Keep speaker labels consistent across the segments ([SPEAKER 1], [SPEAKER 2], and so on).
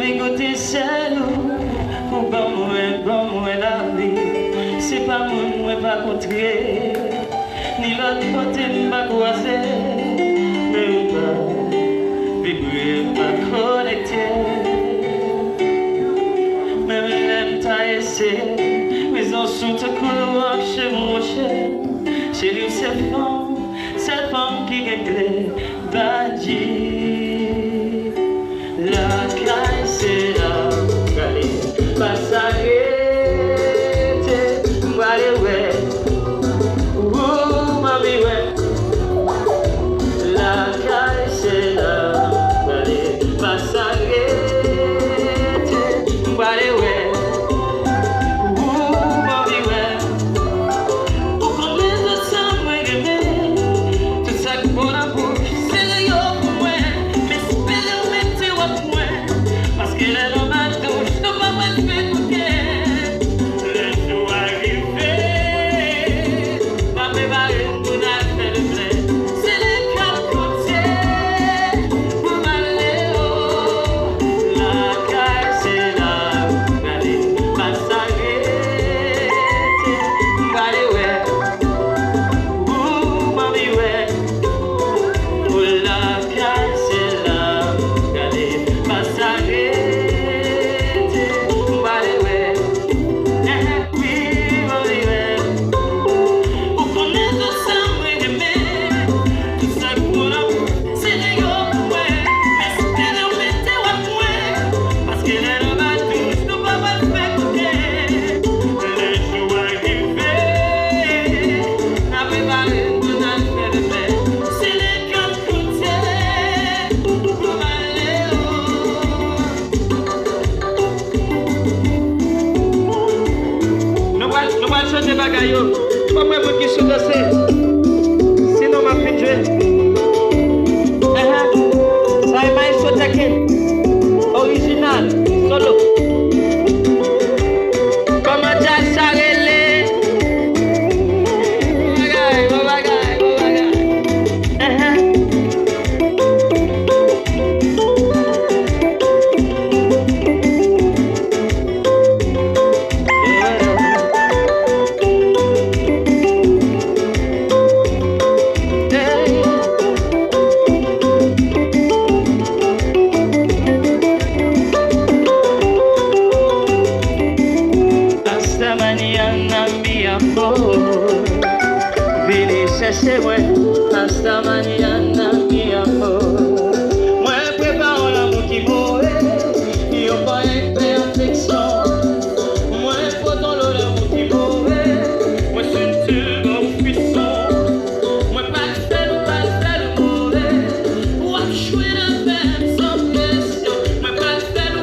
[SPEAKER 1] bigoté c'est nous. Pour bon moi la vie. C'est pas moi pas contrer. Ni l'autre côté pas croiser. Mais pas vibrer, pas connecter. Même l'aime ta essayé. Mais en sous te couloir chez mon cher. Chez lui cette femme qui gagne Badji. La caille c'est la galerie. Pas s'arrêter, m'aller ouais. Ouh, mami ouais. La caille c'est la galerie. Pas s'arrêter, m'aller ouais. Ouh, mami ouais. Pour combien de temps moi aimer tout ça que pour la bouche, c'est le yo pour moi. Mais c'est le météo pour moi. Parce que les hommes à douche, non pas moi je fais tout bien. Le jour arrivé, ma préparé pour la faire le plein. C'est les quatre côtés pour m'aller haut. La caille c'est la galerie, pas s'arrêter, m'aller ouais. Ouh, mami ouais. Oh la caille c'est la galerie, pas s'arrêter, m'aller ouais. Oui, mami ouais. Pour connaître ça, moi aimer tout ça pour la c'est les gars pour moi. Mais c'est le météo à moi. Parce que les hommes à tous, nous pas mal fait côté. Les jours arrivés, n'a préparé pour la faire le plein. C'est les quatre côtés pour m'aller haut. Nous allons changer bagaille. Pas moi qui suis dansé. Sinon m'a fait jouer. Ça est maïs taquin. Original, solo. Comment jazz ça relé. Bagaille. Hasta mañana mi amor. Vini chercher moi. Hasta mañana mi amor. Moi prépare l'amour qui mourait. Yo pas une perfection. Moi prends l'amour qui mourait. Moi je suis toujours puissant. Moi pas de faire mourir. Moi je suis la femme sans pression. Moi pas de faire.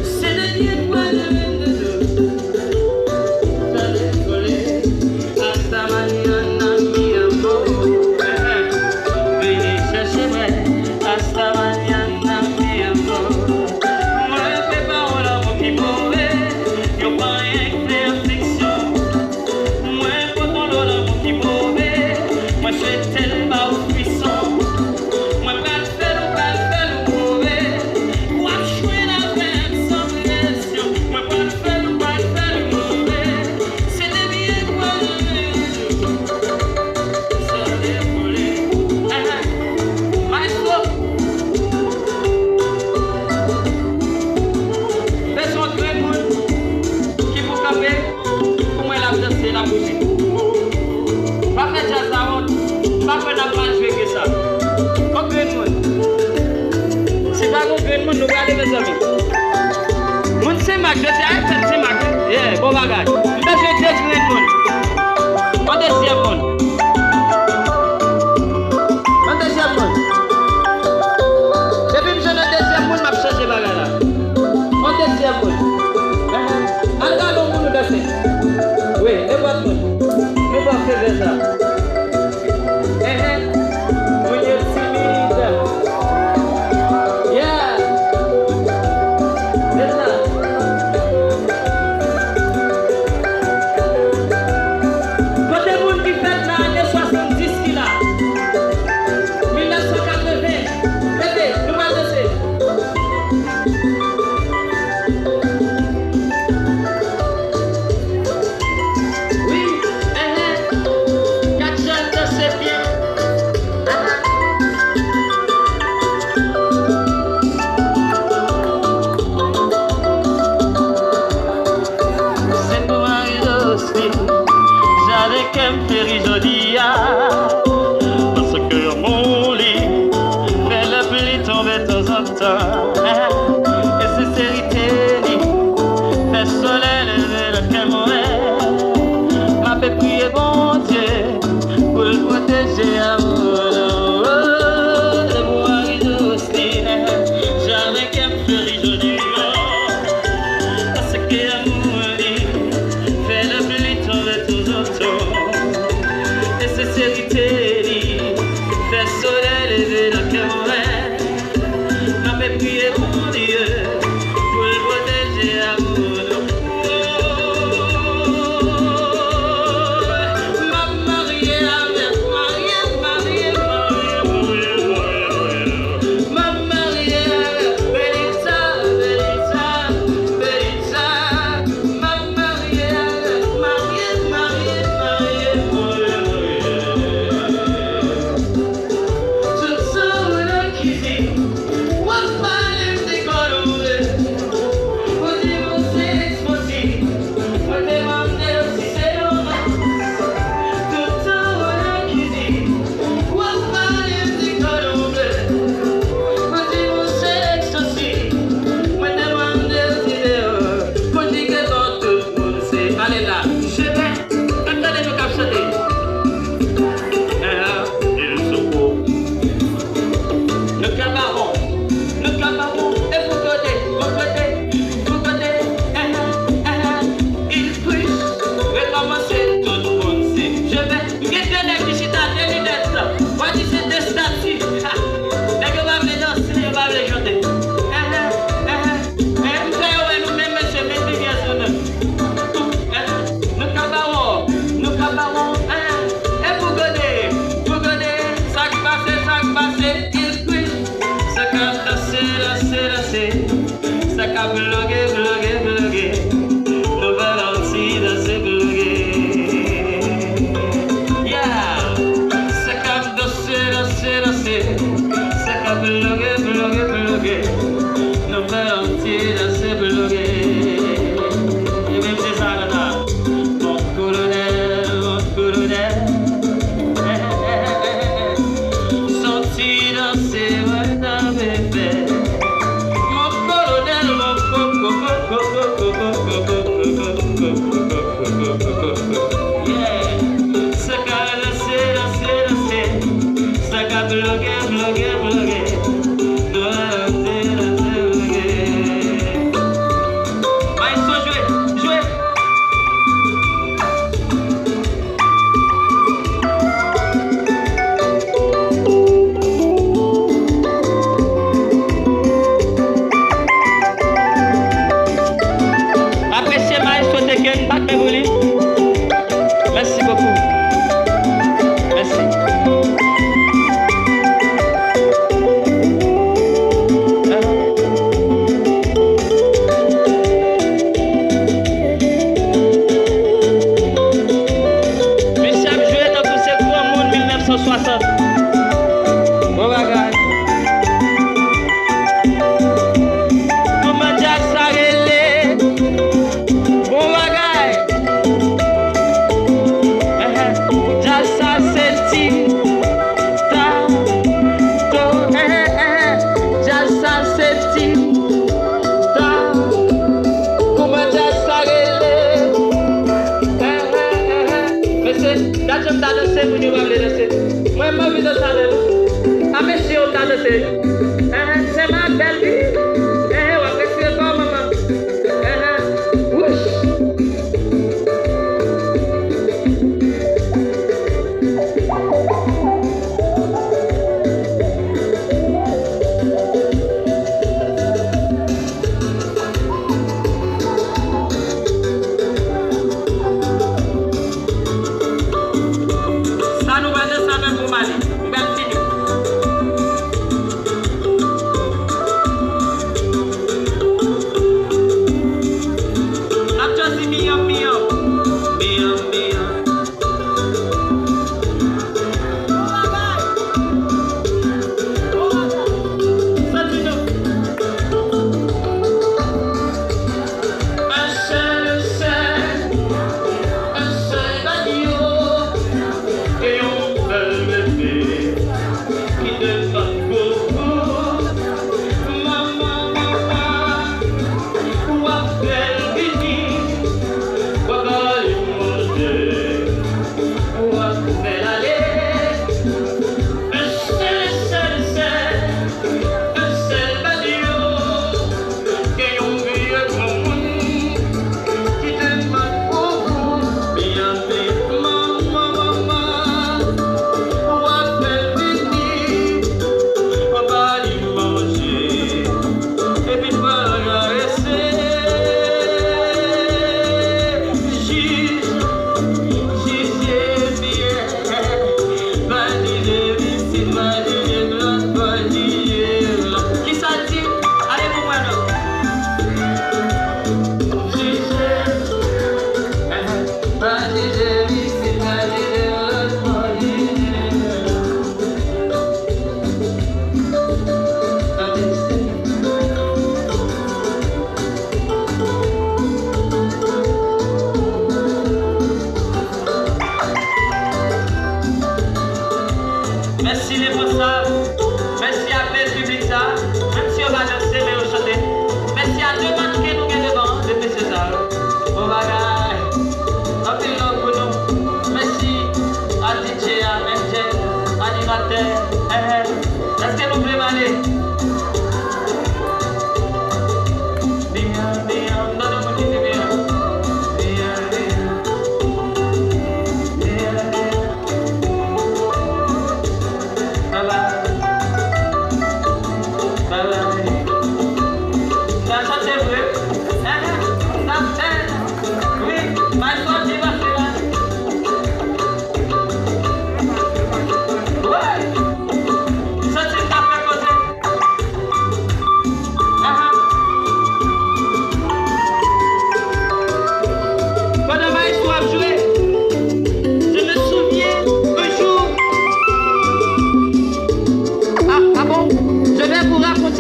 [SPEAKER 1] C'est le lieu de moi de hasta mañana mi amor. Vini chercher moi. Hasta mañana mi amor. Moi prépare l'amour qui mourait. Yo pas rien que perfection. Moi prends l'amour qui mourait. Moi je suis tellement puissant. Moi pas de faire mourir. Moi je suis la femme sans pression. Moi pas de faire mourir. C'est le bien de moi ça déroulé. Maestro. Laisse-moi créer pour qui pour camper. Pour moi la danser la musique. Pas faire jazz la honte. Pas faire la pas jouer que ça. On crée le monde. C'est pas qu'on crée le monde, nous allons mes amis. Moun c'est Mac, je sais, c'est Mac. Yeah, bon bagage. Nous devons détruire le monde. On deuxième monde. On deuxième monde. Depuis que je le deuxième monde, m'a changé bagage là. On deuxième monde. Allons nous danser. Oui, et votre monde. Nous allons faire ça. Vous êtes timide. Yeah. C'est ça. Quand les gens qui fêtent tomber de temps en temps. Et sincérité, fait soleil lever le cœur m'a fait prier bon Dieu pour le protéger à vous. Le bois est hostile, jamais qu'un fleuri joli. Parce que l'amour fait le pluie tomber de temps en temps. Et sincérité, fait soleil lever le cœur m'a fait prier bon Dieu pour le protéger à vous. Merci beaucoup. Merci. Michel joué dans tous ces grands mondes 1960. Bon bagage. Comment Jack Sarelé. Bon bagage. Jassa Celtic. Jassa Celtic. Comment Jack Sarelé. Là, je me danser pour nous danser. Moi, je m'en vais danser. Ah, monsieur, on t'a dansé. C'est ma belle vie. On va faire quoi, maman? Ouch. Ça nous va danser avec vous, Mali. Belle fille.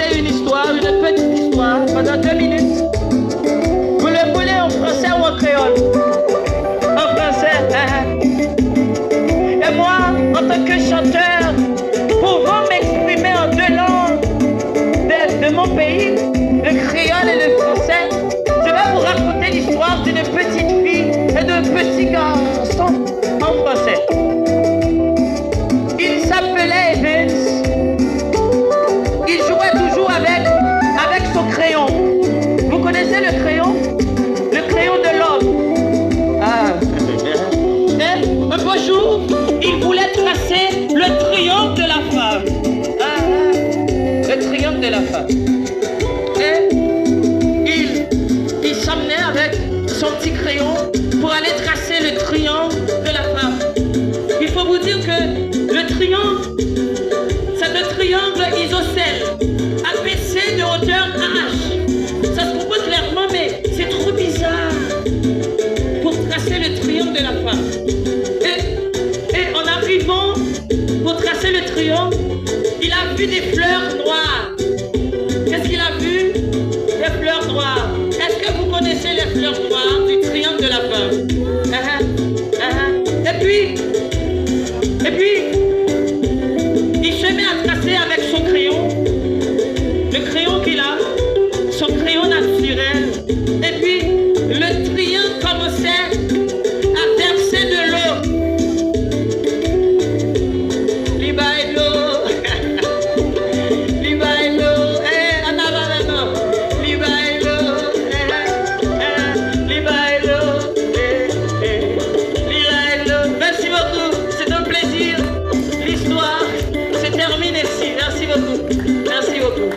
[SPEAKER 1] raconter une histoire, une petite histoire, pendant 2 minutes. Vous le voulez en français ou en créole? En français. Et moi, en tant que chanteur, pouvant m'exprimer en 2 langues de mon pays, le créole et le français, je vais vous raconter l'histoire d'une petite fille et d'un petit garçon en français. Il s'appelait Evans. Il jouait toujours avec son crayon. Vous connaissez le crayon? Le crayon de l'homme. Ah. Et un beau jour, il voulait tracer le triomphe de la femme. Le triomphe de la femme. Et il s'emmenait avec son petit crayon pour aller tracer le triomphe de la femme. Il faut vous dire que le triomphe, c'est un triangle isocèle, abaissé de hauteur H. Ça se comprend clairement, mais c'est trop bizarre pour tracer le triomphe de la femme. Et en arrivant pour tracer le triomphe, il a vu des fleurs noires. Qu'est-ce qu'il a vu? Des fleurs noires. Est-ce que vous connaissez les fleurs noires du triomphe de la femme? Et puis, il se met à tracer avec son crayon, le crayon qu'il a, son crayon naturel. Et puis, le triangle commençait à verser de l'eau. Libaïlo, Libaïlo, en avant maintenant. Libaïlo, Libaïlo, Libaïlo. Merci beaucoup, c'est un plaisir. L'histoire se termine ici. Merci beaucoup. Merci beaucoup.